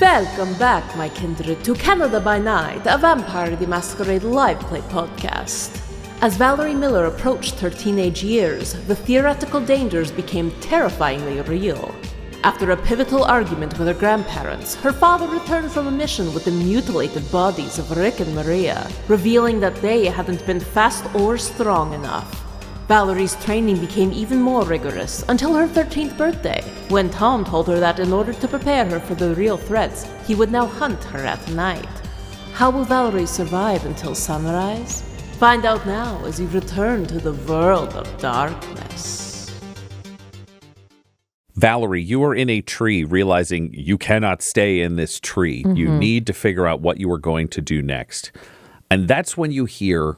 Welcome back, my kindred, to Canada by Night, a Vampire the Masquerade live play podcast. As Valerie Miller approached her teenage years, the theoretical dangers became terrifyingly real. After a pivotal argument with her grandparents, her father returned from a mission with the mutilated bodies of Rick and Maria, revealing that they hadn't been fast or strong enough. Valerie's training became even more rigorous until her 13th birthday, when Tom told her that in order to prepare her for the real threats, he would now hunt her at night. How will Valerie survive until sunrise? Find out now as you return to the world of darkness. Valerie, you are in a tree realizing you cannot stay in this tree. Mm-hmm. You need to figure out what you are going to do next. And that's when you hear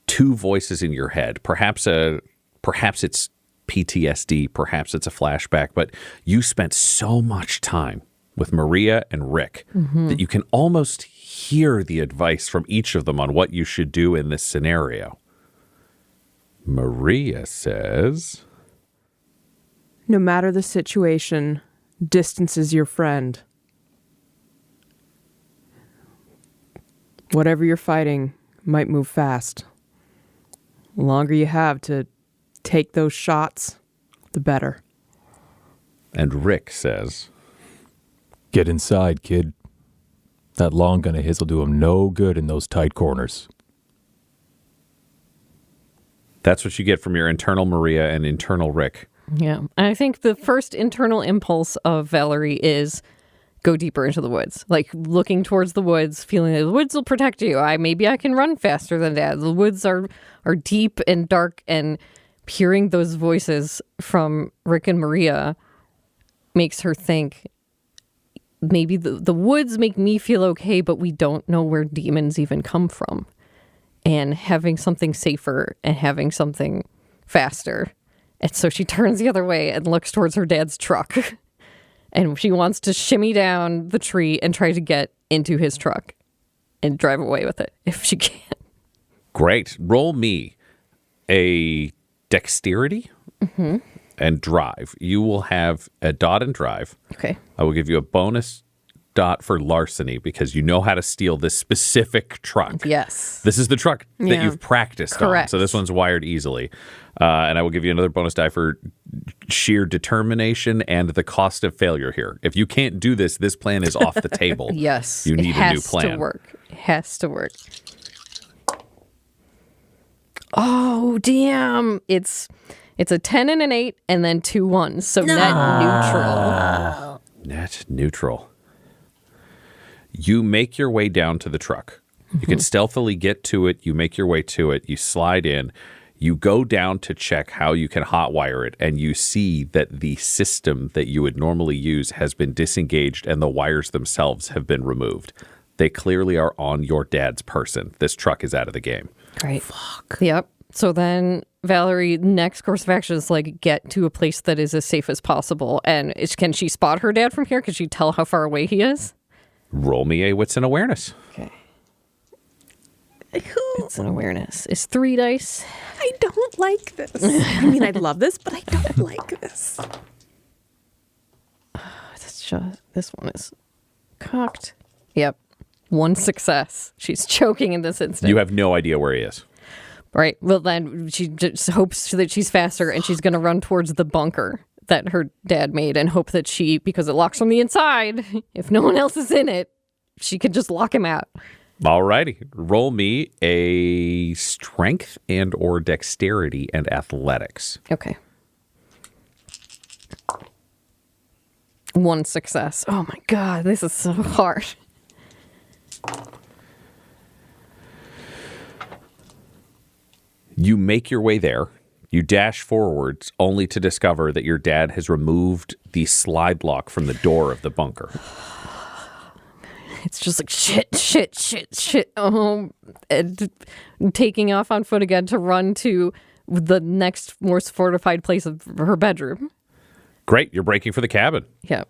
two voices in your head. Perhaps it's PTSD, perhaps it's a flashback, but you spent so much time with Maria and Rick that you can almost hear the advice from each of them on what you should do in this scenario. Maria says, no matter the situation, distance is your friend. Whatever you're fighting might move fast. The longer you have to take those shots, the better. And Rick says, get inside, kid. That long gun of his will do him no good in those tight corners. That's what you get from your internal Maria and internal Rick. Yeah. And I think the first internal impulse of Valerie is go deeper into the woods. Like looking towards the woods, feeling that the woods will protect you. Maybe I can run faster than Dad. The woods are deep and dark, and hearing those voices from Rick and Maria makes her think maybe the woods make me feel okay, but we don't know where demons even come from. And having something safer and having something faster. And so she turns the other way and looks towards her dad's truck. And she wants to shimmy down the tree and try to get into his truck and drive away with it if she can. Great. Roll me a dexterity and drive. You will have a dot and drive. Okay. I will give you a bonus dot for larceny because you know how to steal this specific truck. Yes. This is the truck that you've practiced Correct. on. So this one's wired easily. And I will give you another bonus die for sheer determination and the cost of failure here. If you can't do this, this plan is off the table. Yes. You need a new plan. It has to work. It has to work. Oh, damn. It's a 10 and an 8 and then 2 1s. So net neutral. Net neutral. You make your way down to the truck. You can stealthily get to it. You make your way to it. You slide in. You go down to check how you can hotwire it, and you see that the system that you would normally use has been disengaged and the wires themselves have been removed. They clearly are on your dad's person. This truck is out of the game. Great. Fuck. Yep. So then Valerie, next course of action is like get to a place that is as safe as possible. And can she spot her dad from here? Can she tell how far away he is? Roll me a wits and awareness. Okay. It's an awareness. It's 3 dice. I don't like this. I mean, I love this, but I don't like this. This one is cocked. Yep. 1 success. She's choking in this instant. You have no idea where he is. Right. Well, then she just hopes that she's faster and she's going to run towards the bunker that her dad made and hope that because it locks from the inside, if no one else is in it, she can just lock him out. All righty. Roll me a strength and or dexterity and athletics. Okay. 1 success. Oh my God, this is so hard. You make your way there. You dash forwards only to discover that your dad has removed the slide lock from the door of the bunker. It's just like shit. And taking off on foot again to run to the next most fortified place of her bedroom. Great. You're breaking for the cabin. Yep.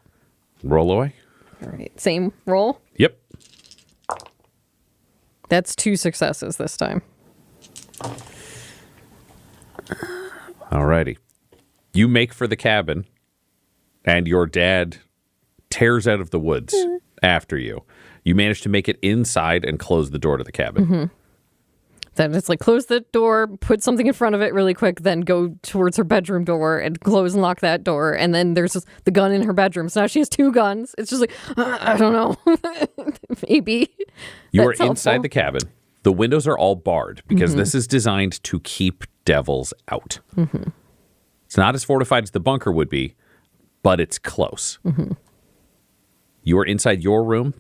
Roll away. All right. Same roll. Yep. That's 2 successes this time. All righty. You make for the cabin, and your dad tears out of the woods after you. You manage to make it inside and close the door to the cabin. Then it's like close the door, put something in front of it really quick, then go towards her bedroom door and close and lock that door. And then there's the gun in her bedroom. So now she has 2 guns. It's just like, I don't know. Maybe. You are That's helpful. inside the cabin. The windows are all barred because this is designed to keep devils out. It's not as fortified as the bunker would be, but it's close. You are inside your room.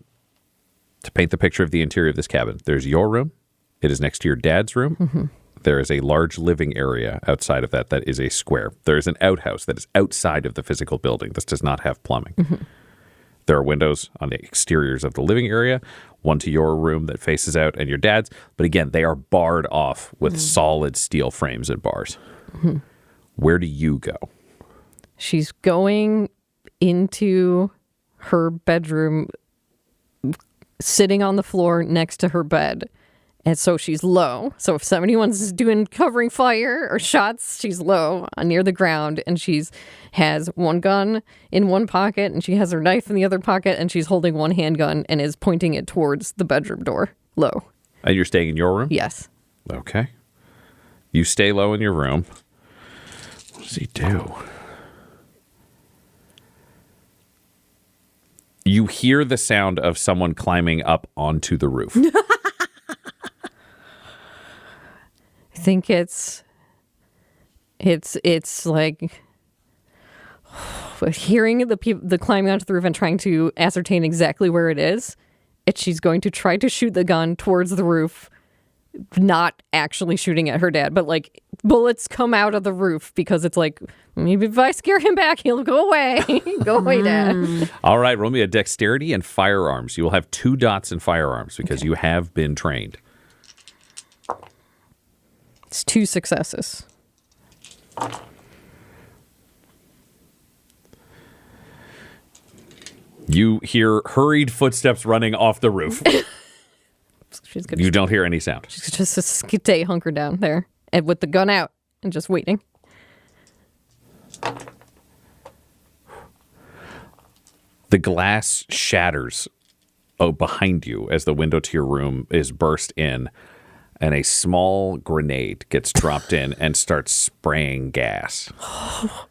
To paint the picture of the interior of this cabin, there's your room. It is next to your dad's room. There is a large living area outside of that is a square. There is an outhouse that is outside of the physical building. This does not have plumbing. There are windows on the exteriors of the living area, one to your room that faces out and your dad's. But again, they are barred off with solid steel frames and bars. Where do you go? She's going into her bedroom, sitting on the floor next to her bed. And so she's low. So if anyone's doing covering fire or shots, she's low near the ground. And has one gun in one pocket and she has her knife in the other pocket and she's holding one handgun and is pointing it towards the bedroom door, low. And you're staying in your room? Yes. Okay. You stay low in your room. What does he do? You hear the sound of someone climbing up onto the roof. I think it's like hearing the climbing onto the roof and trying to ascertain exactly where it is. She's going to try to shoot the gun towards the roof, not actually shooting at her dad, but like bullets come out of the roof because it's like, maybe if I scare him back, he'll go away. Go away, Dad. All right, roll me a dexterity and firearms. You will have 2 dots in firearms because you have been trained. It's 2 successes. You hear hurried footsteps running off the roof. She's gonna You don't hear any sound. She's just stay hunkered down there and with the gun out and just waiting. The glass shatters behind you as the window to your room is burst in, and a small grenade gets dropped in and starts spraying gas.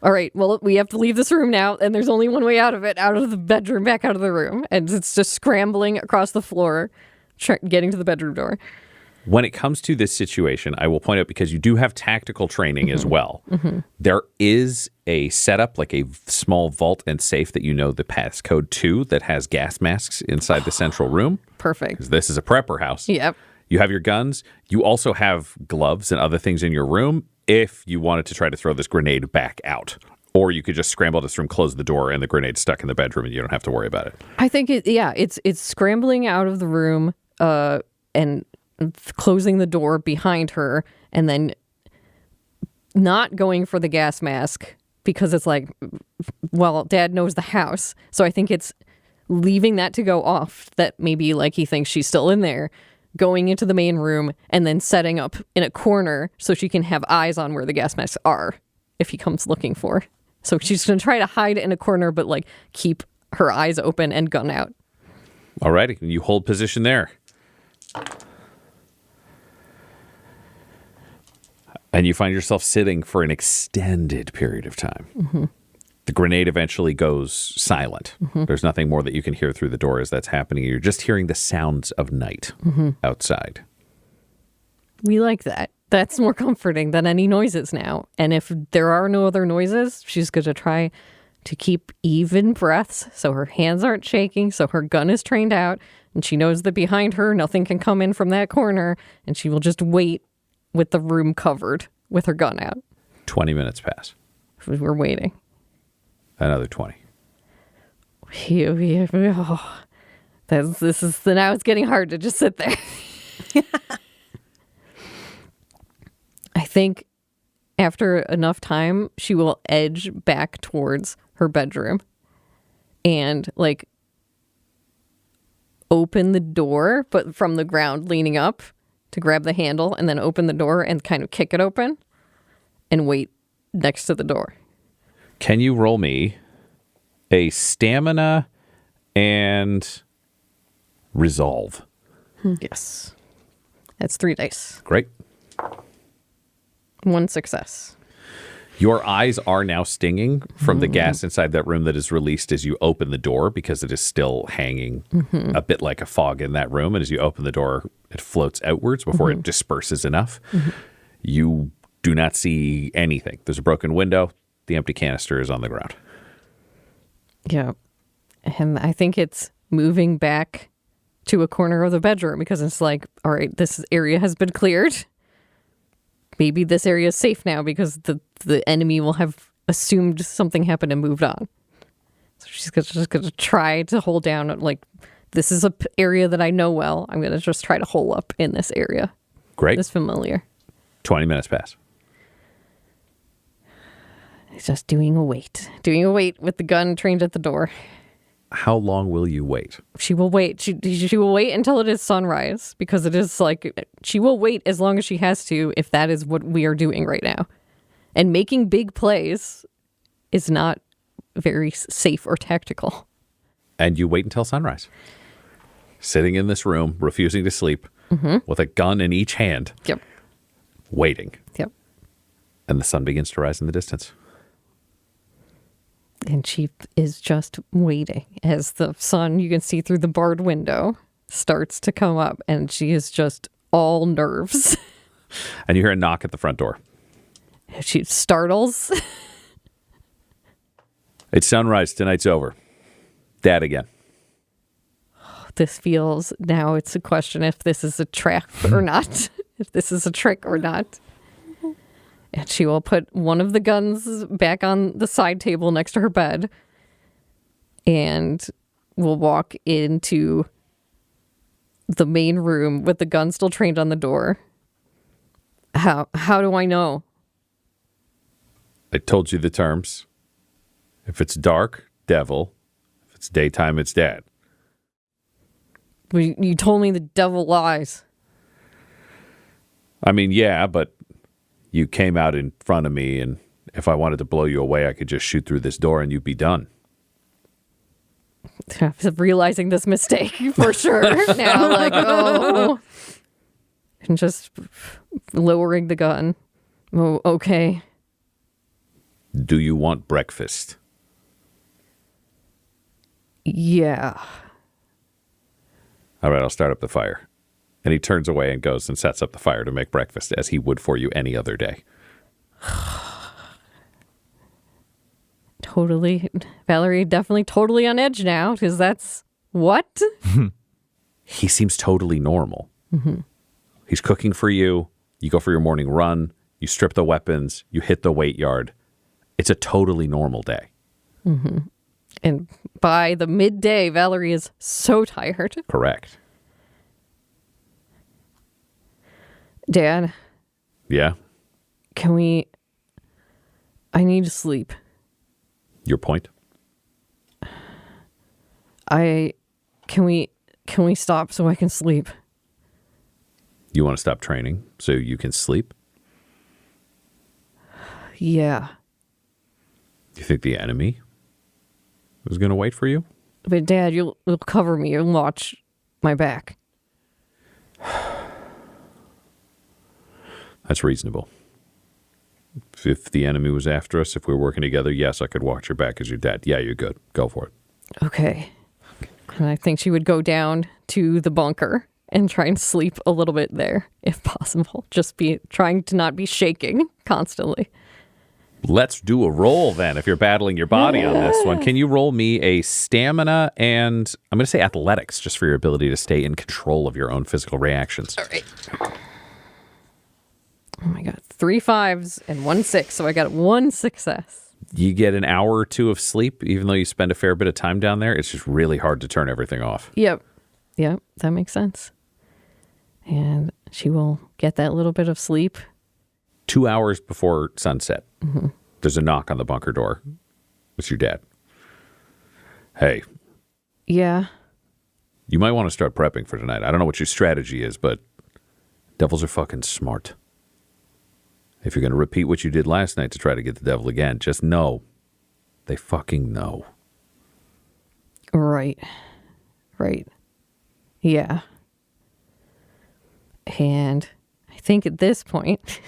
All right, well, we have to leave this room now, and there's only one way out of it, out of the bedroom, back out of the room. And it's just scrambling across the floor, getting to the bedroom door. When it comes to this situation, I will point out, because you do have tactical training as well, there is a setup, like a small vault and safe that you know the passcode to, that has gas masks inside the central room. Perfect. Because this is a prepper house. Yep. You have your guns. You also have gloves and other things in your room if you wanted to try to throw this grenade back out. Or you could just scramble to this room, close the door, and the grenade's stuck in the bedroom, and you don't have to worry about it. I think it's scrambling out of the room and closing the door behind her, and then not going for the gas mask because it's like, well, Dad knows the house. So I think it's leaving that to go off, that maybe like he thinks she's still in there, going into the main room and then setting up in a corner so she can have eyes on where the gas masks are if he comes looking for. So she's going to try to hide in a corner, but like keep her eyes open and gun out. All right. You hold position there. And you find yourself sitting for an extended period of time. The grenade eventually goes silent. There's nothing more that you can hear through the door as that's happening. You're just hearing the sounds of night outside. We like that. That's more comforting than any noises now. And if there are no other noises, she's going to try to keep even breaths so her hands aren't shaking, so her gun is trained out, and she knows that behind her nothing can come in from that corner, and she will just wait with the room covered with her gun out. 20 minutes pass. We're waiting. Another 20. Now it's getting hard to just sit there. I think after enough time, she will edge back towards her bedroom and like open the door, but from the ground, leaning up to grab the handle, and then open the door and kind of kick it open and wait next to the door. Can you roll me a stamina and Resolve. Yes. That's 3 dice. Great. 1 success. Your eyes are now stinging from the gas inside that room that is released as you open the door because it is still hanging a bit like a fog in that room. And as you open the door, it floats outwards before it disperses enough. You do not see anything. There's a broken window. The empty canister is on the ground. Yeah. And I think it's moving back to a corner of the bedroom because it's like, all right, this area has been cleared. Maybe this area is safe now because the enemy will have assumed something happened and moved on. So she's just going to try to hold down, like, this is a area that I know well. I'm going to just try to hole up in this area. Great. It's familiar. 20 minutes pass. It's just doing a wait with the gun trained at the door. How long will you wait? She will wait. She will wait until it is sunrise because it is like she will wait as long as she has to if that is what we are doing right now. And making big plays is not very safe or tactical. And you wait until sunrise. Sitting in this room, refusing to sleep, with a gun in each hand. Yep. Waiting. Yep. And the sun begins to rise in the distance. And she is just waiting as the sun, you can see through the barred window, starts to come up. And she is just all nerves. And you hear a knock at the front door. She startles. It's sunrise. Tonight's over. Dad again. This feels, now it's a question if this is a trap or not. If this is a trick or not. And she will put one of the guns back on the side table next to her bed and will walk into the main room with the gun still trained on the door. How do I know? I told you the terms. If it's dark, devil. If it's daytime, it's dad. You told me the devil lies. I mean, yeah, but you came out in front of me, and if I wanted to blow you away, I could just shoot through this door and you'd be done. I'm realizing this mistake for sure now. Like, oh. And just lowering the gun. Oh, okay. Do you want breakfast? Yeah. All right, I'll start up the fire. And he turns away and goes and sets up the fire to make breakfast as he would for you any other day. Totally. Valerie definitely totally on edge now because that's what? He seems totally normal. He's cooking for you. You go for your morning run. You strip the weapons. You hit the weight yard. It's a totally normal day. And by the midday, Valerie is so tired. Correct. Dad, Yeah? I need to sleep. Your point? Can we stop so I can sleep? You want to stop training so you can sleep? Yeah. Do you think the enemy is going to wait for you? But Dad, you'll cover me and watch my back. That's reasonable. If the enemy was after us, if we were working together, yes, I could watch your back as your dad. Yeah, you're good. Go for it. Okay. And I think she would go down to the bunker and try and sleep a little bit there, if possible. Just be trying to not be shaking constantly. Let's do a roll then if you're battling your body on this one. Can you roll me a stamina and I'm going to say athletics just for your ability to stay in control of your own physical reactions? All right. Oh my God. 3 5s and 1 6. So I got 1 success. You get an hour or two of sleep, even though you spend a fair bit of time down there. It's just really hard to turn everything off. Yep. That makes sense. And she will get that little bit of sleep. 2 hours before sunset, there's a knock on the bunker door. It's your dad. Hey, Yeah. you might want to start prepping for tonight. I don't know what your strategy is, but devils are fucking smart. If you're going to repeat what you did last night to try to get the devil again, just know they fucking know. Right. Yeah. And I think at this point,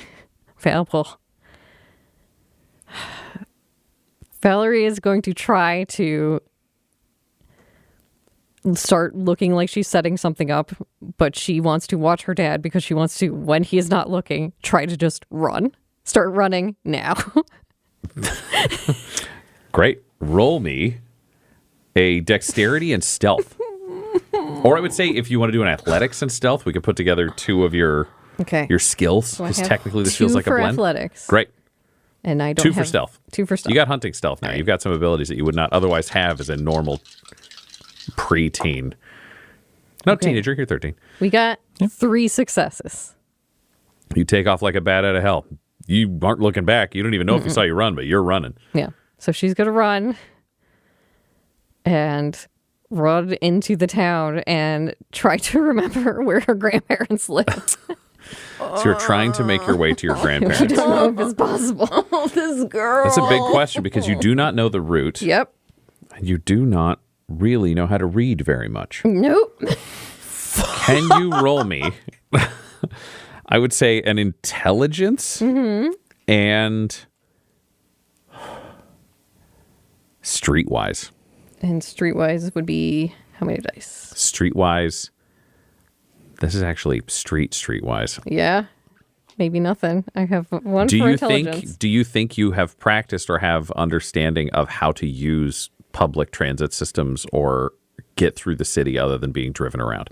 Valerie is going to try to start looking like she's setting something up, but she wants to watch her dad because she wants to, when he is not looking, try to just run. Start running now. Great. Roll me a dexterity and stealth. Or I would say if you want to do an athletics and stealth, we could put together two of your skills. So Because technically this feels like a blend. Athletics. Great. And I don't Two have... for stealth. 2 for stealth. You got hunting stealth now. Right. You've got some abilities that you would not otherwise have as a normal preteen. No, teenager. You're 13. We got 3 successes. You take off like a bat out of hell. You aren't looking back. You don't even know if you saw you run, but you're running. Yeah. So she's going to run and run into the town and try to remember where her grandparents live. So you're trying to make your way to your I grandparents. don't know if it's possible. This girl. That's a big question because you do not know the route. Yep. And you do not really know how to read very much. Nope. Can you roll me, I would say, an intelligence and streetwise. And streetwise would be how many dice? Streetwise. This is actually streetwise. Yeah. Maybe nothing. I have 1 for intelligence. Do you think you have practiced or have understanding of how to use public transit systems or get through the city other than being driven around?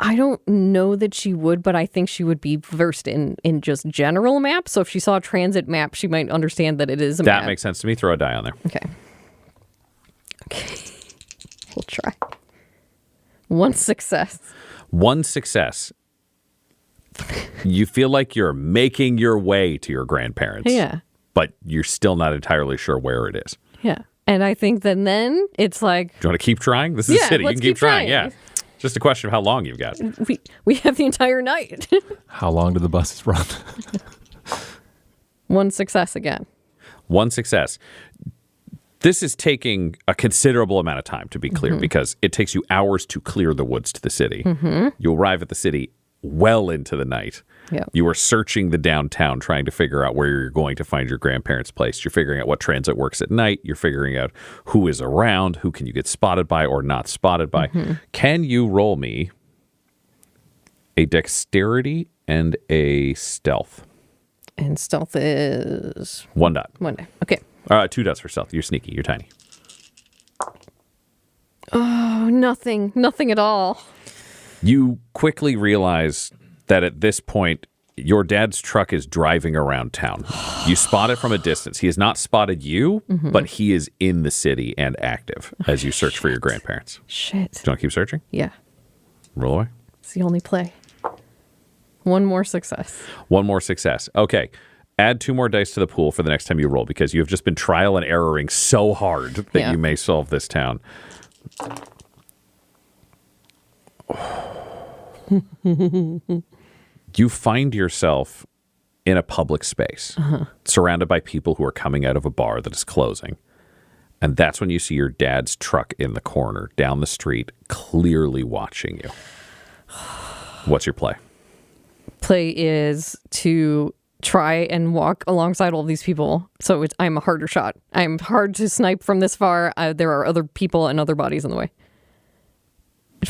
I don't know that she would, but I think she would be versed in just general maps. So if she saw a transit map, she might understand that it is a map. That makes sense to me. Throw a die on there. Okay. We'll try. 1 success. 1 success. You feel like you're making your way to your grandparents. Yeah. But you're still not entirely sure where it is. Yeah. And I think that then it's like... Do you want to keep trying? This is a city. You let's can keep trying. trying. Yeah. Just a question of how long you've got. We have the entire night. How long do the buses run? 1 success again. 1 success. This is taking a considerable amount of time, to be clear, because it takes you hours to clear the woods to the city. You arrive at the city well into the night. Yep. You are searching the downtown, trying to figure out where you're going to find your grandparents' place. You're figuring out what transit works at night. You're figuring out who is around, who can you get spotted by or not spotted by. Can you roll me a dexterity and a stealth? And stealth is... 1 dot. 1 die. Okay. 2 dots for stealth. You're sneaky. You're tiny. Oh, nothing. Nothing at all. You quickly realize that at this point, your dad's truck is driving around town. You spot it from a distance. He has not spotted you, but he is in the city and active as you search for your grandparents. Shit. Do you want to keep searching? Yeah. Roll away. It's the only play. 1 more success. 1 more success. Okay. Add 2 more dice to the pool for the next time you roll because you have just been trial and erroring so hard that you may solve this town. You find yourself in a public space, surrounded by people who are coming out of a bar that is closing. And that's when you see your dad's truck in the corner, down the street, clearly watching you. What's your play? Play is to try and walk alongside all these people. So I'm a harder shot. I'm hard to snipe from this far. There are other people and other bodies in the way.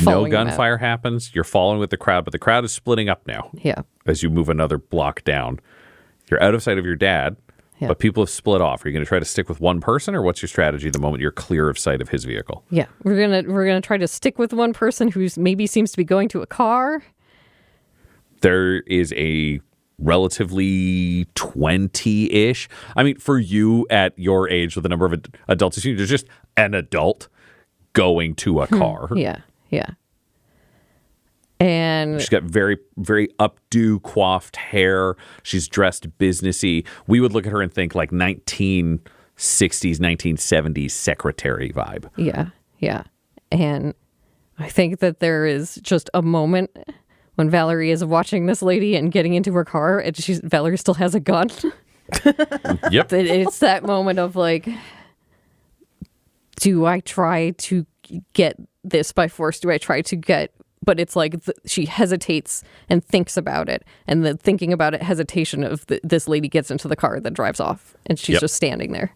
No gunfire happens. You're following with the crowd, but the crowd is splitting up now. Yeah. As you move another block down. You're out of sight of your dad, but people have split off. Are you going to try to stick with one person, or what's your strategy the moment you're clear of sight of his vehicle? Yeah. We're gonna try to stick with one person who maybe seems to be going to a car. There is a relatively 20-ish. I mean, for you at your age with the number of adults, there's just an adult going to a car. Yeah. Yeah. And she's got very, very updo coiffed hair. She's dressed businessy. We would look at her and think like 1960s, 1970s secretary vibe. Yeah. Yeah. And I think that there is just a moment when Valerie is watching this lady and getting into her car, and Valerie still has a gun. Yep. It's that moment of like, do I try to get this by force? Do I try to get... But it's like she hesitates and thinks about it. And the thinking about it, hesitation of this lady gets into the car that drives off. And she's just standing there.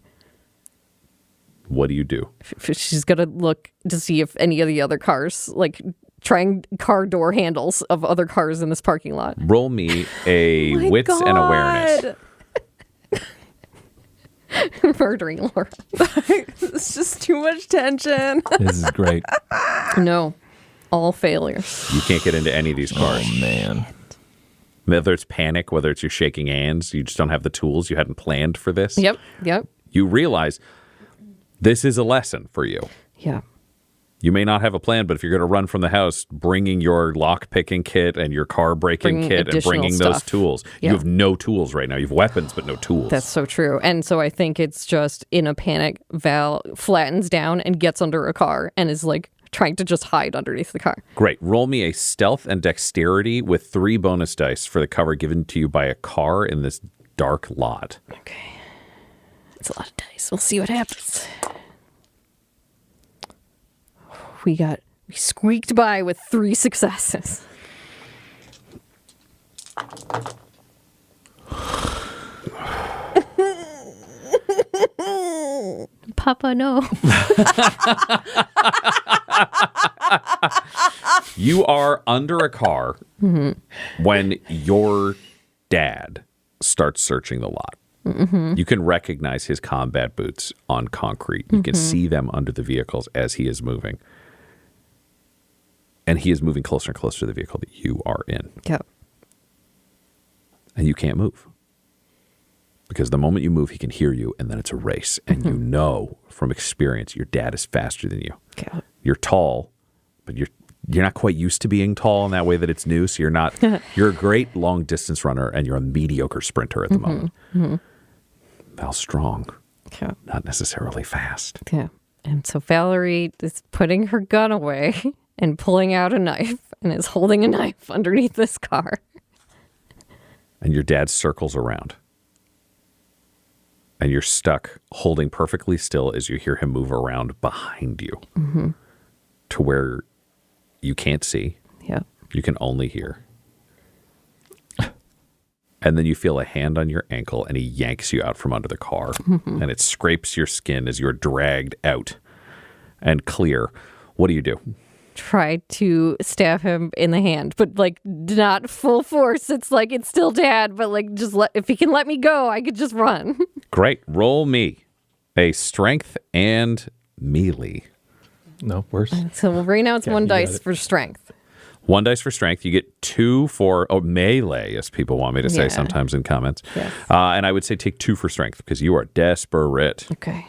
What do you do? She's going to look to see if any of the other cars, like trying car door handles of other cars in this parking lot. Roll me a wits and awareness. Murdering Laura. It's just too much tension. This is great. No. All failures. You can't get into any of these cars. Oh, man. Whether it's panic, whether it's you shaking hands, you just don't have the tools. You hadn't planned for this. Yep. You realize this is a lesson for you. Yeah. You may not have a plan, but if you're going to run from the house, bringing your lock picking kit and your car breaking kit and bringing those tools, you have no tools right now. You have weapons, but no tools. That's so true. And so I think it's just in a panic, Val flattens down and gets under a car and is like trying to just hide underneath the car. Great. Roll me a stealth and dexterity with 3 bonus dice for the cover given to you by a car in this dark lot. Okay. It's a lot of dice. We'll see what happens. We squeaked by with 3 successes. Papa, no. You are under a car when your dad starts searching the lot. You can recognize his combat boots on concrete. You can see them under the vehicles as he is moving. And he is moving closer and closer to the vehicle that you are in. Yep. And you can't move. Because the moment you move, he can hear you, and then it's a race. And you know from experience your dad is faster than you. Okay. You're tall, but you're not quite used to being tall in that way that it's new. So you're a great long distance runner, and you're a mediocre sprinter at the moment. Val's strong, not necessarily fast. Yeah. And so Valerie is putting her gun away and pulling out a knife and is holding a knife underneath this car. And your dad circles around. And you're stuck holding perfectly still as you hear him move around behind you to where you can't see. Yeah. You can only hear. And then you feel a hand on your ankle and he yanks you out from under the car. And it scrapes your skin as you're dragged out and clear. What do you do? Try to stab him in the hand, but like not full force. It's like it's still dad, but like just if he can let me go, I could just run. Great. Roll me a strength and melee. No, worse. So right now it's Yeah, one you got dice it. for strength. 1 dice for strength. You get 2 for melee, as people want me to say Yeah. sometimes in comments. Yes. And I would say take 2 for strength because you are desperate. Okay.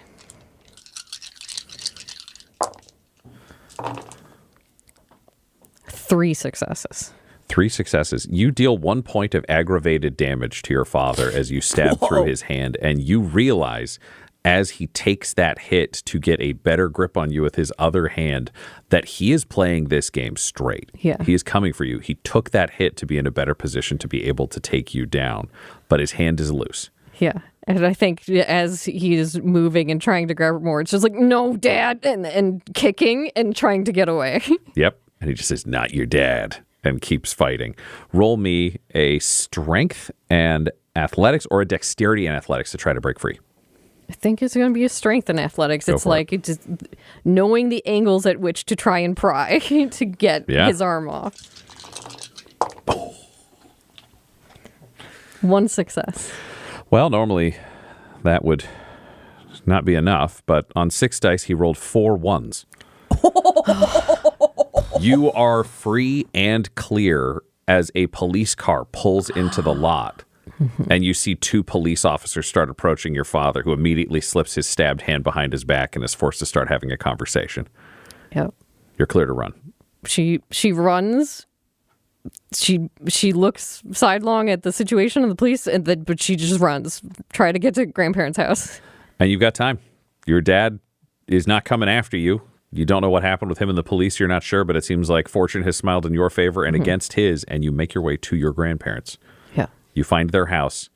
Three successes. 3 successes. You deal 1 point of aggravated damage to your father as you stab through his hand, and you realize as he takes that hit to get a better grip on you with his other hand that he is playing this game straight. Yeah. He is coming for you. He took that hit to be in a better position to be able to take you down, but his hand is loose. Yeah. And I think as he is moving and trying to grab more, it's just like, no, dad, and kicking and trying to get away. Yep. And he just says, not your dad, and keeps fighting. Roll me a strength and athletics or a dexterity and athletics to try to break free. I think it's going to be a strength in athletics. Go It's for like it just knowing the angles at which to try and pry to get Yeah. his arm off. 1 success. Well, normally that would not be enough, but on 6 dice, he rolled 4 ones. You are free and clear as a police car pulls into the lot. And you see 2 police officers start approaching your father, who immediately slips his stabbed hand behind his back and is forced to start having a conversation. Yep. You're clear to run. She runs. She looks sidelong at the situation of the police, but she just runs. Try to get to grandparents' house. And you've got time. Your dad is not coming after you. You don't know what happened with him and the police. You're not sure, but it seems like fortune has smiled in your favor and against his, and you make your way to your grandparents. Yeah. You find their house.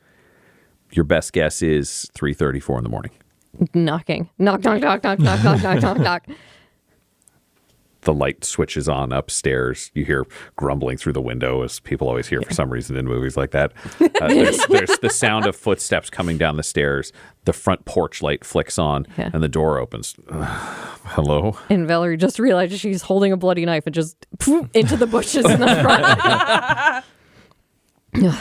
Your best guess is 3:34 in the morning. Knocking. Knock, knock, knock, knock, knock, knock, knock, knock, knock. The light switches on upstairs. You hear grumbling through the window, as people always hear for some reason in movies like that. There's the sound of footsteps coming down the stairs. The front porch light flicks on, and the door opens. Hello? And Valerie just realizes she's holding a bloody knife and just poof, into the bushes in the front.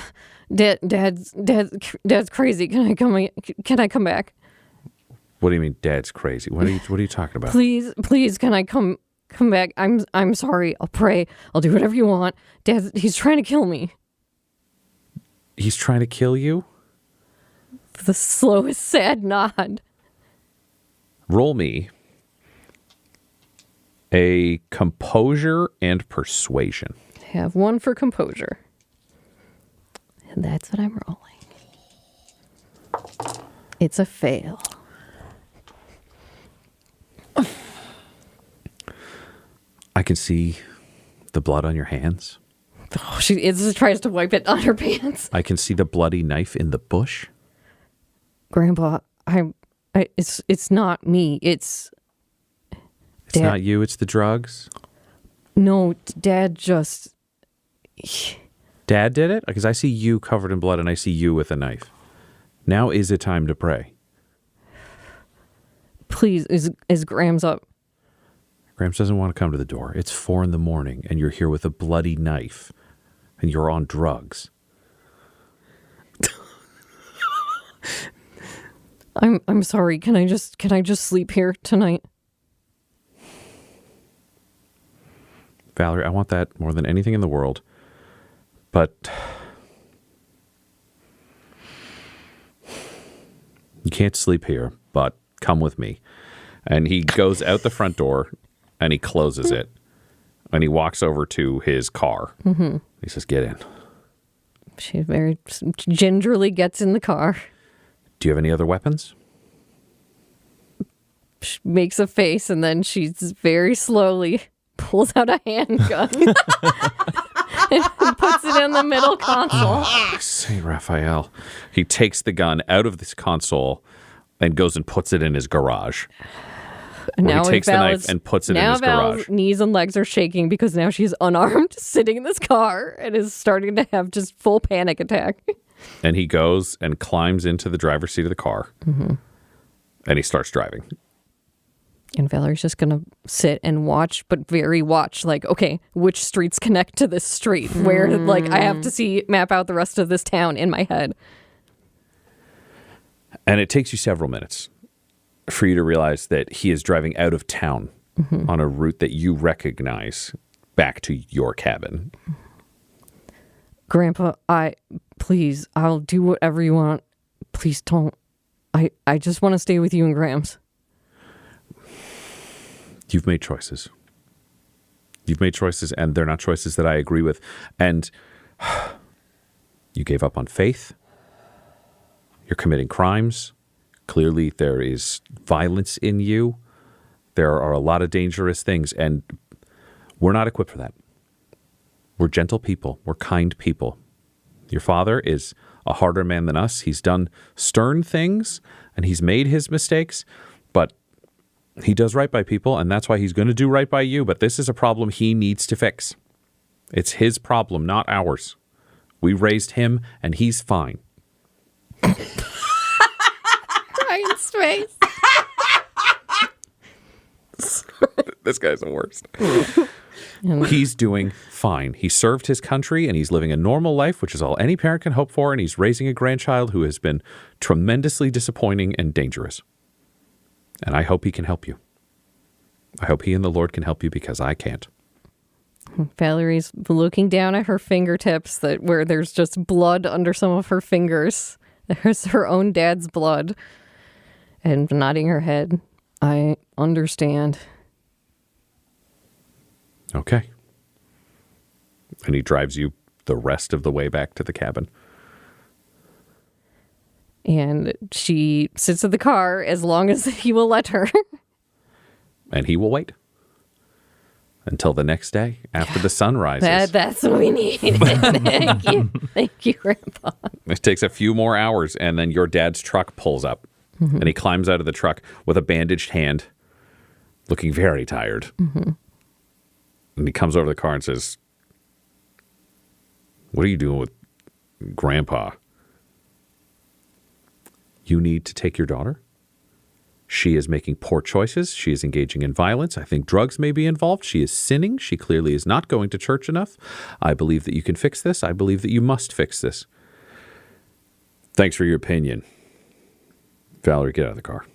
Dad's crazy. Can I come back? What do you mean, Dad's crazy? What are you talking about? Please, can I come back? I'm sorry. I'll pray. I'll do whatever you want. He's trying to kill me. He's trying to kill you? The slowest sad nod. Roll me a composure and persuasion. Have one for composure. And that's what I'm rolling. It's a fail. I can see the blood on your hands. Oh, she tries to wipe it on her pants. I can see the bloody knife in the bush. Grandpa, it's not me. It's Dad. Not you, it's the drugs? No, Dad just... Dad did it? Because I see you covered in blood and I see you with a knife. Now is it time to pray? Please, is Grams up? Grams doesn't want to come to the door. It's 4 a.m. and you're here with a bloody knife and you're on drugs. I'm sorry. Can I just sleep here tonight? Valerie, I want that more than anything in the world. But you can't sleep here, but come with me. And he goes out the front door and he closes it. And he walks over to his car. Mm-hmm. He says, get in. She very gingerly gets in the car. Do you have any other weapons? She makes a face and then she very slowly pulls out a handgun and puts it in the middle console. Oh, St. Raphael. He takes the gun out of this console and goes and puts it in his garage. Now he takes the knife and puts it in his garage. Val's knees and legs are shaking because now she's unarmed, sitting in this car, and is starting to have just full panic attack. And he goes and climbs into the driver's seat of the car, and he starts driving. And Valerie's just going to sit and watch, but very watch, like, okay, which streets connect to this street? Where, like, I have to map out the rest of this town in my head. And it takes you several minutes for you to realize that he is driving out of town on a route that you recognize back to your cabin. Grandpa, please, I'll do whatever you want. Please don't. I just want to stay with you and Grams. You've made choices. You've made choices, and they're not choices that I agree with. And you gave up on faith. You're committing crimes. Clearly, there is violence in you. There are a lot of dangerous things, and we're not equipped for that. We're gentle people. We're kind people. Your father is a harder man than us. He's done stern things, and he's made his mistakes, but he does right by people, and that's why he's going to do right by you. But this is a problem he needs to fix. It's his problem, not ours. We raised him, and he's fine. Ryan's face. This guy's the worst. He's doing fine. He served his country, and he's living a normal life, which is all any parent can hope for, and he's raising a grandchild who has been tremendously disappointing and dangerous. And I hope he can help you. I hope he and the Lord can help you because I can't. Valerie's looking down at her fingertips where there's just blood under some of her fingers. There's her own dad's blood. And nodding her head. I understand. Okay. And he drives you the rest of the way back to the cabin. And she sits in the car as long as he will let her. And he will wait until the next day after the sun rises. That's what we need. Thank you. Thank you, Grandpa. It takes a few more hours, and then your dad's truck pulls up. And he climbs out of the truck with a bandaged hand, looking very tired. And he comes over to the car and says, "What are you doing with Grandpa? You need to take your daughter. She is making poor choices. She is engaging in violence. I think drugs may be involved. She is sinning. She clearly is not going to church enough. I believe that you can fix this. I believe that you must fix this. Thanks for your opinion." Valerie, get out of the car.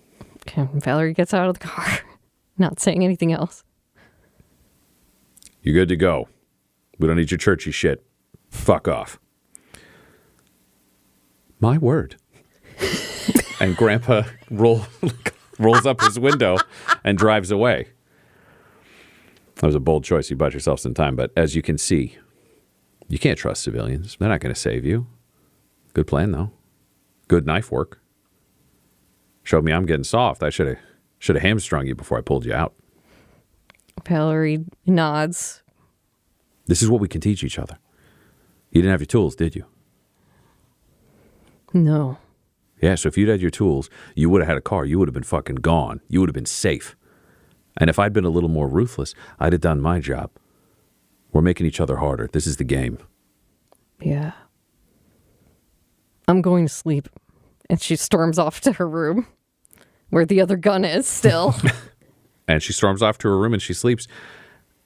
Okay, Valerie gets out of the car, not saying anything else. You're good to go. We don't need your churchy shit. Fuck off. My word. And Grandpa rolls up his window and drives away. That was a bold choice. You bought yourself some time. But as you can see, you can't trust civilians. They're not going to save you. Good plan, though. Good knife work. Showed me I'm getting soft. I should have hamstrung you before I pulled you out. Valerie nods. This is what we can teach each other. You didn't have your tools, did you? No. Yeah, so if you'd had your tools, you would have had a car. You would have been fucking gone. You would have been safe. And if I'd been a little more ruthless, I'd have done my job. We're making each other harder. This is the game. Yeah. I'm going to sleep. And she storms off to her room where the other gun is still. And she storms off to her room and she sleeps.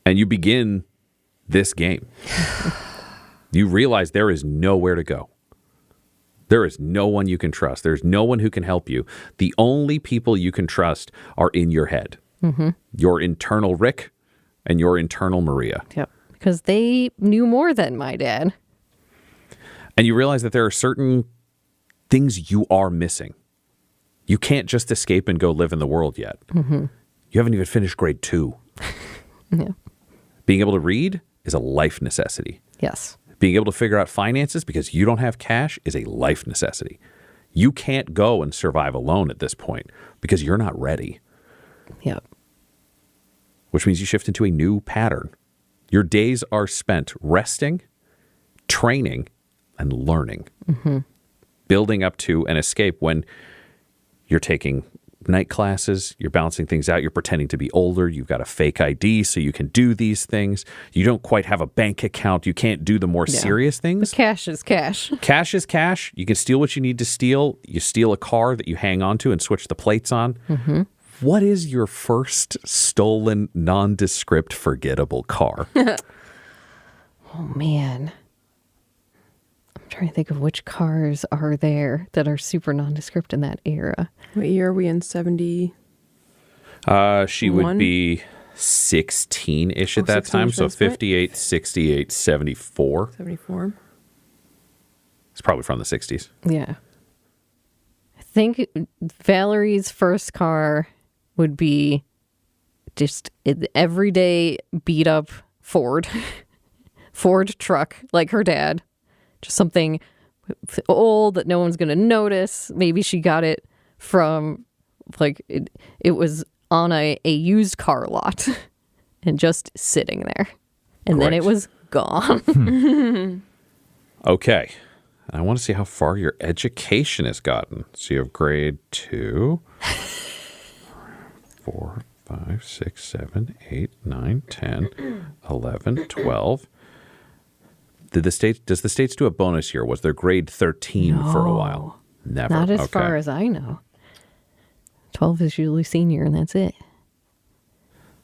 And you begin this game. You realize there is nowhere to go. There is no one you can trust. There's no one who can help you. The only people you can trust are in your head. Mm-hmm. Your internal Rick and your internal Maria. Yep. Because they knew more than my dad. And you realize that there are certain things you are missing. You can't just escape and go live in the world yet. Mm-hmm. You haven't even finished grade 2. Yeah. Being able to read is a life necessity. Yes. Being able to figure out finances because you don't have cash is a life necessity. You can't go and survive alone at this point because you're not ready. Yep. Which means you shift into a new pattern. Your days are spent resting, training, and learning. Mm-hmm. Building up to an escape when you're taking night classes, you're balancing things out, you're pretending to be older, you've got a fake ID so you can do these things. You don't quite have a bank account, you can't do the more serious things. The cash is cash. Cash is cash. You can steal what you need to steal. You steal a car that you hang on to and switch the plates on. Mm-hmm. What is your first stolen, nondescript, forgettable car? Oh, man. I'm trying to think of which cars are there that are super nondescript in that era. What year are we in? 70? She would be 16-ish at that time. So 58, 68, 74. 74. It's probably from the 60s. Yeah. I think Valerie's first car would be just an everyday beat up Ford. Ford truck, like her dad. Just something old that no one's going to notice. Maybe she got it from, like, it was on a used car lot and just sitting there. And then it was gone. Okay. I want to see how far your education has gotten. So you have grade 2, 4, 5, 6, 7, 8, 9, 10, 11, 12. Does the States do a bonus year? Was there grade 13 for a while? Never. Not as far as I know. 12 is usually senior, and that's it.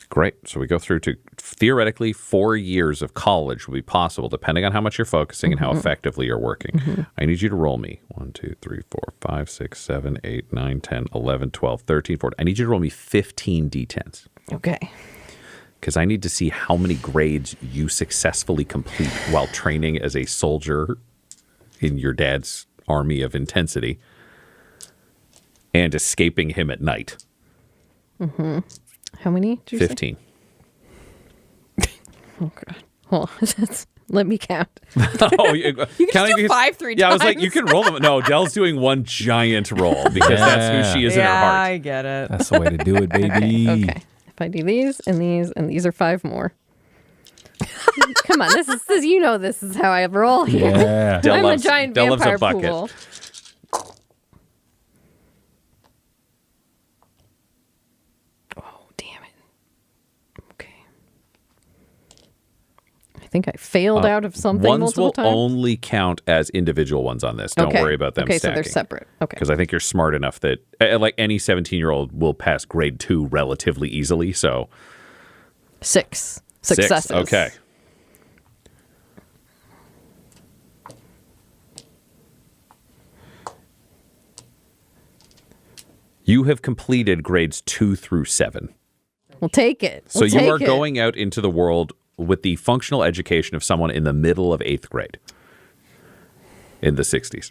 Great. So we go through to theoretically 4 years of college will be possible, depending on how much you're focusing and how effectively you're working. Mm-hmm. I need you to roll me 1, 2, 3, 4, 5, 6, 7, 8, 9, 10, 11, 12, 13, 14. I need you to roll me 15 D10s. Okay. Because I need to see how many grades you successfully complete while training as a soldier in your dad's army of intensity and escaping him at night. Mm-hmm. How many did you 15. Say? Oh, God. Well, let me count. Oh, you can just do 5 3 times. Yeah, I was like, you can roll them. No, Dell's doing one giant roll because that's who she is in her heart. I get it. That's the way to do it, baby. Okay. If I do these and these are 5 more. Come on, this is this is how I roll here. Yeah. I'm a giant vampire pool. Oh, damn it. Okay. think I failed out of something Ones multiple will times. only count as individual ones on this. Don't Okay. worry about them Okay, stacking. so they're separate. Okay. Because I think you're smart enough that, like any 17-year-old will pass grade 2 relatively easily. So 6 successes. 6. Okay. You have completed grades 2 through 7. We'll take it. So We'll you take are it. going out into the world with the functional education of someone in the middle of 8th grade in the 60s.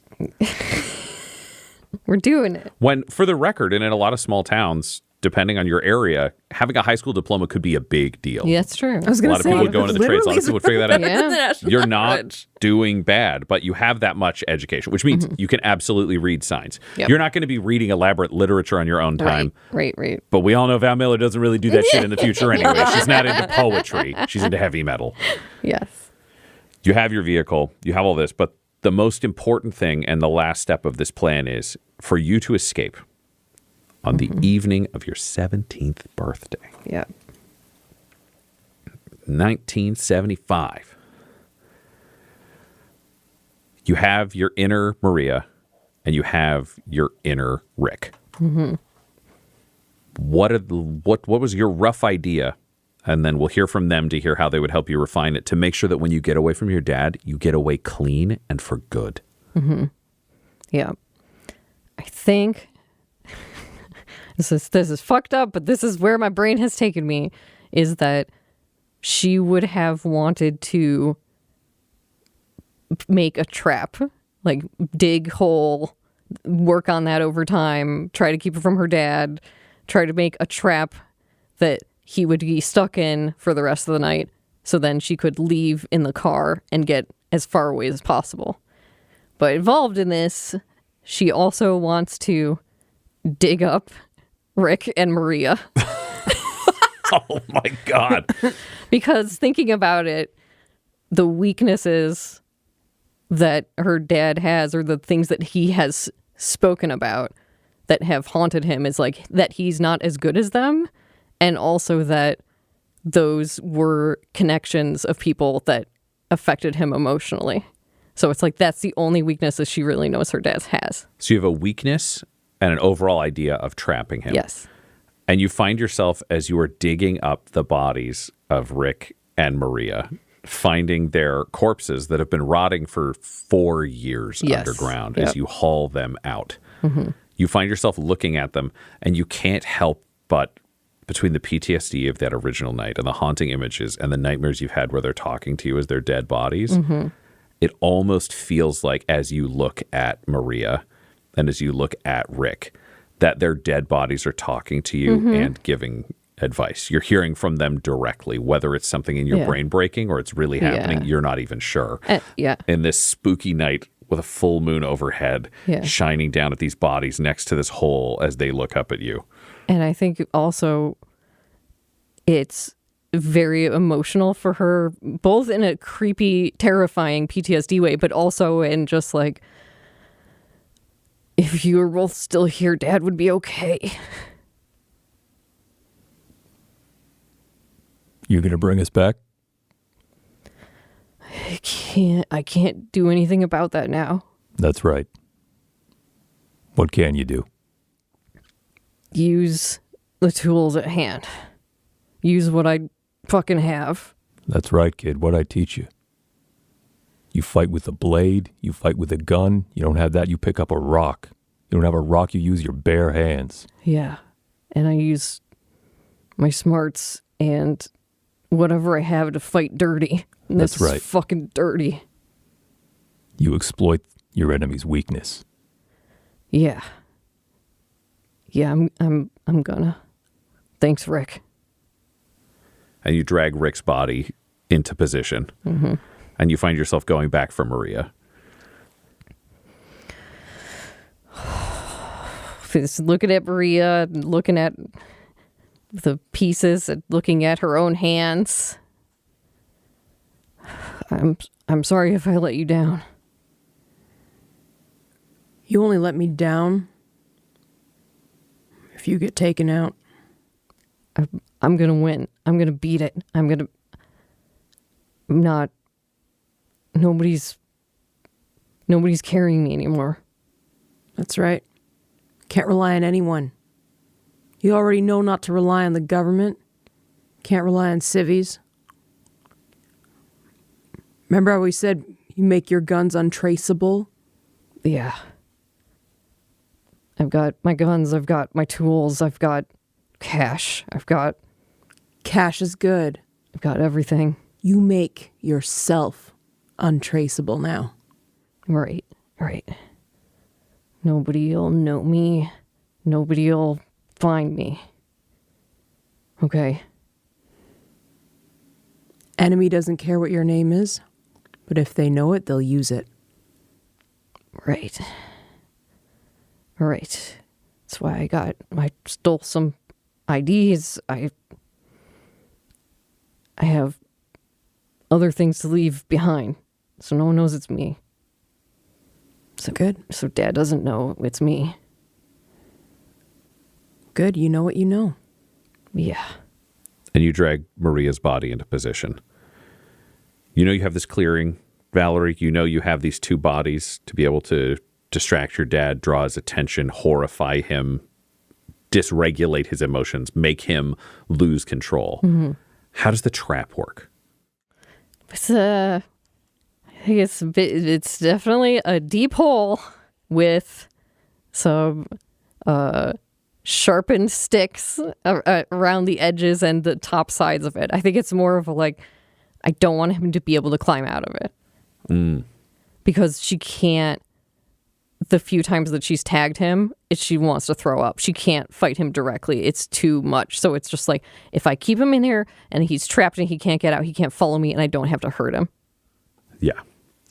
We're doing it. When, for the record, and in a lot of small towns, depending on your area, having a high school diploma could be a big deal. Yeah, that's true. I was A going lot to of say, people would go into the trades. A lot of people would figure that out. Yeah. You're not doing bad, but you have that much education, which means you can absolutely read signs. Yep. You're not going to be reading elaborate literature on your own time. Right. But we all know Val Miller doesn't really do that shit in the future anyway. She's not into poetry. She's into heavy metal. Yes. You have your vehicle. You have all this. But the most important thing and the last step of this plan is for you to escape on the evening of your 17th birthday. Yeah. 1975. You have your inner Maria and you have your inner Rick. What was your rough idea? And then we'll hear from them to hear how they would help you refine it to make sure that when you get away from your dad, you get away clean and for good. Yeah. I think this is fucked up, but this is where my brain has taken me, is that she would have wanted to make a trap, like dig hole, work on that over time, try to keep it from her dad, try to make a trap that he would be stuck in for the rest of the night, so then she could leave in the car and get as far away as possible. But involved in this, she also wants to dig up Rick and Maria. Oh my God. Because thinking about it, the weaknesses that her dad has, or the things that he has spoken about that have haunted him, is like that he's not as good as them. And also that those were connections of people that affected him emotionally. So it's like that's the only weaknesses she really knows her dad has. So you have a weakness and an overall idea of trapping him. Yes. And you find yourself, as you are digging up the bodies of Rick and Maria, finding their corpses that have been rotting for 4 years Yes. underground Yep. as you haul them out. You find yourself looking at them, and you can't help but, between the PTSD of that original night and the haunting images and the nightmares you've had where they're talking to you as their dead bodies, it almost feels like, as you look at Maria and as you look at Rick, that their dead bodies are talking to you and giving advice. You're hearing from them directly, whether it's something in your Yeah. brain breaking or it's really happening. Yeah. You're not even sure. Yeah. In this spooky night with a full moon overhead, Yeah. shining down at these bodies next to this hole as they look up at you. And I think also it's very emotional for her, both in a creepy, terrifying PTSD way, but also in just like, if you were both still here, Dad would be okay. You gonna bring us back? I can't do anything about that now. That's right. What can you do? Use the tools at hand. Use what I fucking have. That's right, kid. What'd I teach you? You fight with a blade. You fight with a gun. You don't have that. You pick up a rock. You don't have a rock. You use your bare hands. Yeah. And I use my smarts and whatever I have to fight dirty. And That's this is right. fucking dirty. You exploit your enemy's weakness. Yeah. Yeah, I'm gonna. Thanks, Rick. And you drag Rick's body into position. And you find yourself going back for Maria. Just looking at Maria, looking at the pieces, and looking at her own hands. I'm sorry if I let you down. You only let me down if you get taken out. I'm gonna win. I'm gonna beat it. nobody's carrying me anymore. That's right. Can't rely on anyone. You already know not to rely on the government. Can't rely on civvies. Remember how we said you make your guns untraceable? Yeah. I've got my guns, I've got my tools, I've got cash, Cash is good. I've got everything. You make yourself untraceable now. Right. Nobody'll know me. Nobody'll find me. Okay. Enemy doesn't care what your name is, but if they know it, they'll use it. Right. That's why I stole some IDs. I have other things to leave behind, so no one knows it's me. So good. So Dad doesn't know it's me. Good, you know what you know. Yeah. And you drag Maria's body into position. You know you have this clearing, Valerie. You know you have these two bodies to be able to distract your dad, draw his attention, horrify him, dysregulate his emotions, make him lose control. Mm-hmm. How does the trap work? I think it's definitely a deep hole with some sharpened sticks around the edges and the top sides of it. I think it's more of a I don't want him to be able to climb out of it. Because she can't, the few times that she's tagged him, she wants to throw up. She can't fight him directly. It's too much. So it's just if I keep him in here and he's trapped and he can't get out, he can't follow me and I don't have to hurt him. Yeah.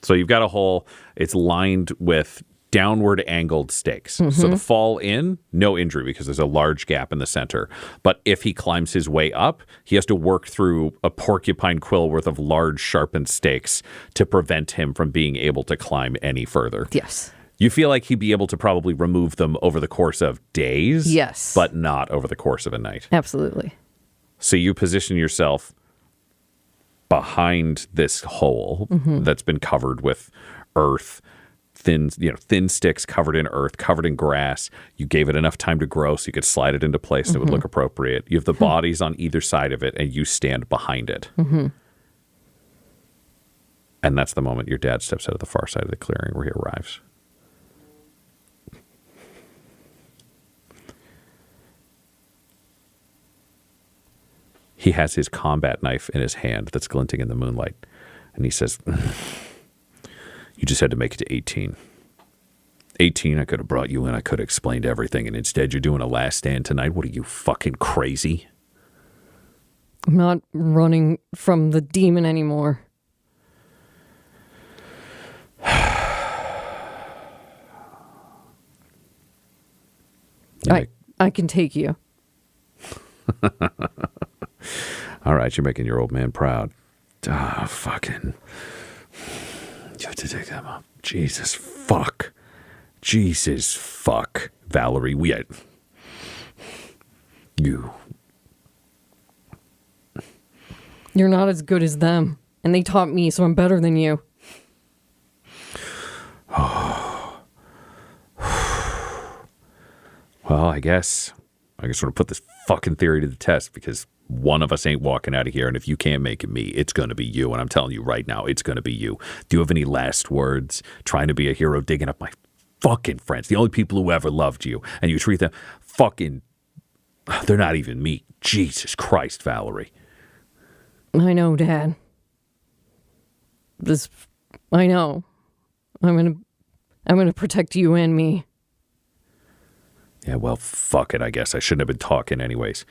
So you've got a hole. It's lined with downward angled stakes. Mm-hmm. So the fall in, no injury because there's a large gap in the center. But if he climbs his way up, he has to work through a porcupine quill worth of large sharpened stakes to prevent him from being able to climb any further. Yes. You feel like he'd be able to probably remove them over the course of days. Yes. But not over the course of a night. Absolutely. So you position yourself behind this hole that's been covered with earth, thin sticks covered in earth, covered in grass. You gave it enough time to grow so you could slide it into place and it would look appropriate. You have the bodies on either side of it and you stand behind it. And that's the moment your dad steps out of the far side of the clearing where he arrives. He has his combat knife in his hand that's glinting in the moonlight. And he says, you just had to make it to 18. 18, I could have brought you in. I could have explained everything. And instead, you're doing a last stand tonight. What are you, fucking crazy? I'm not running from the demon anymore. I can take you. All right, you're making your old man proud. Fucking. You have to take them up. Jesus fuck. Valerie, you. You're not as good as them. And they taught me, so I'm better than you. Well, I guess we're going to put this fucking theory to the test because one of us ain't walking out of here. And if you can't make it me, it's going to be you. And I'm telling you right now, it's going to be you. Do you have any last words? Trying to be a hero, digging up my fucking friends, the only people who ever loved you. And you treat them fucking, they're not even me. Jesus Christ, Valerie. I know, Dad. I know. I'm gonna protect you and me. Yeah, well, fuck it, I guess. I shouldn't have been talking anyways.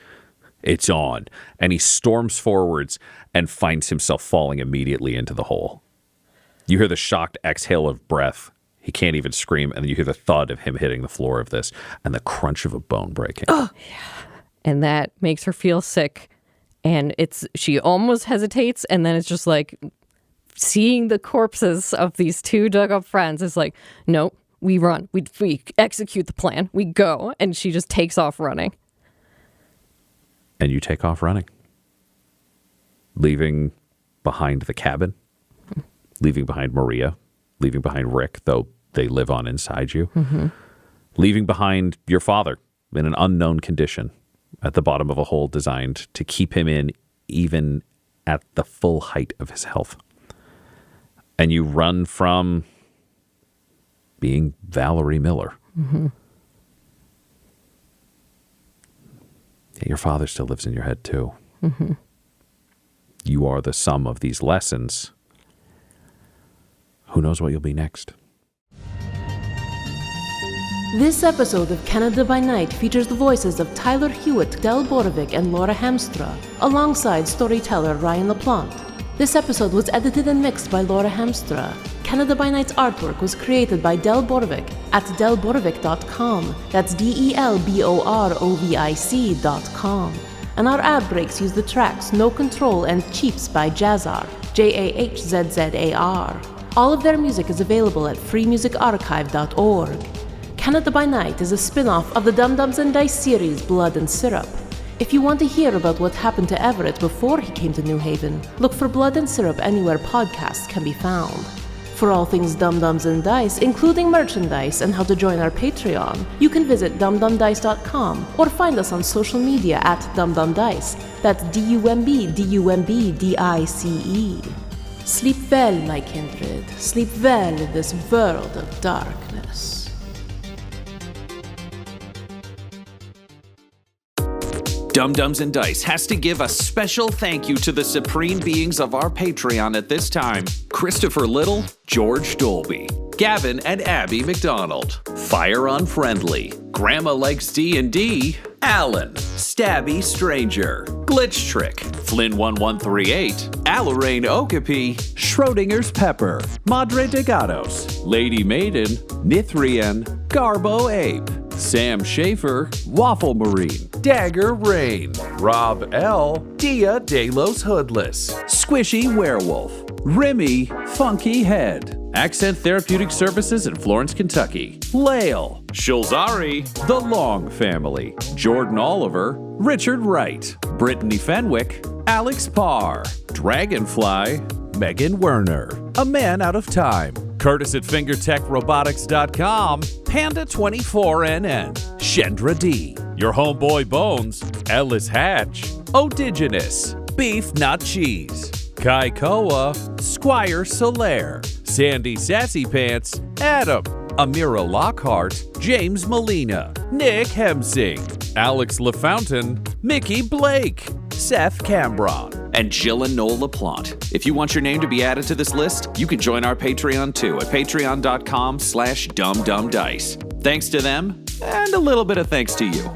It's on. And he storms forwards and finds himself falling immediately into the hole. You hear the shocked exhale of breath. He can't even scream. And then you hear the thud of him hitting the floor of this and the crunch of a bone breaking. Oh. Yeah. And that makes her feel sick. And she almost hesitates. And then it's just seeing the corpses of these two dug up friends is nope. We run. We execute the plan. We go. And she just takes off running. And you take off running, leaving behind the cabin, leaving behind Maria, leaving behind Rick, though they live on inside you, leaving behind your father in an unknown condition at the bottom of a hole designed to keep him in even at the full height of his health. And you run from being Valerie Miller. Yeah, your father still lives in your head, too. You are the sum of these lessons. Who knows what you'll be next? This episode of Canada by Night features the voices of Tyler Hewitt, Del Borovic, and Laura Hamstra, alongside storyteller Ryan LaPlante. This episode was edited and mixed by Laura Hamstra. Canada by Night's artwork was created by Del Borovic at delborovic.com. That's DELBOROVIC.com. And our ad breaks use the tracks No Control and Cheaps by Jazzar, JAHZZAR. All of their music is available at freemusicarchive.org. Canada by Night is a spin-off of the Dum Dums and Dice series Blood and Syrup. If you want to hear about what happened to Everett before he came to New Haven, look for Blood and Syrup anywhere podcasts can be found. For all things Dum Dums and Dice, including merchandise and how to join our Patreon, you can visit dumdumdice.com or find us on social media at dumdumdice. That's DUMBDICE. Sleep well, my kindred. Sleep well in this world of darkness. Dum Dums and Dice has to give a special thank you to the supreme beings of our Patreon at this time: Christopher Little, George Dolby, Gavin and Abby McDonald, Fire Unfriendly, Grandma Likes D&D, Alan, Stabby Stranger, Glitch Trick, Flynn1138, Alarain Okapi, Schrodinger's Pepper, Madre de Gatos, Lady Maiden, Nithrian, Garbo Ape, Sam Schaefer, Waffle Marine, Dagger Rain, Rob L, Dia De Los Hoodless, Squishy Werewolf, Remy Funky Head, Accent Therapeutic Services in Florence, Kentucky, Lael, Shulzari, The Long Family, Jordan Oliver, Richard Wright, Brittany Fenwick, Alex Parr, Dragonfly, Megan Werner, A Man Out of Time, Curtis at FingerTechRobotics.com, Panda24NN, Shendra D, Your Homeboy Bones, Ellis Hatch, Odigenous, Beef Not Cheese, Kai Koa, Squire Solaire, Sandy Sassy Pants, Adam, Amira Lockhart, James Molina, Nick Hemsing, Alex LaFountain, Mickey Blake, Seth Cambron, and Jill and Noel LaPlante. If you want your name to be added to this list, you can join our Patreon too at patreon.com/dumdumdice. Thanks to them, and a little bit of thanks to you.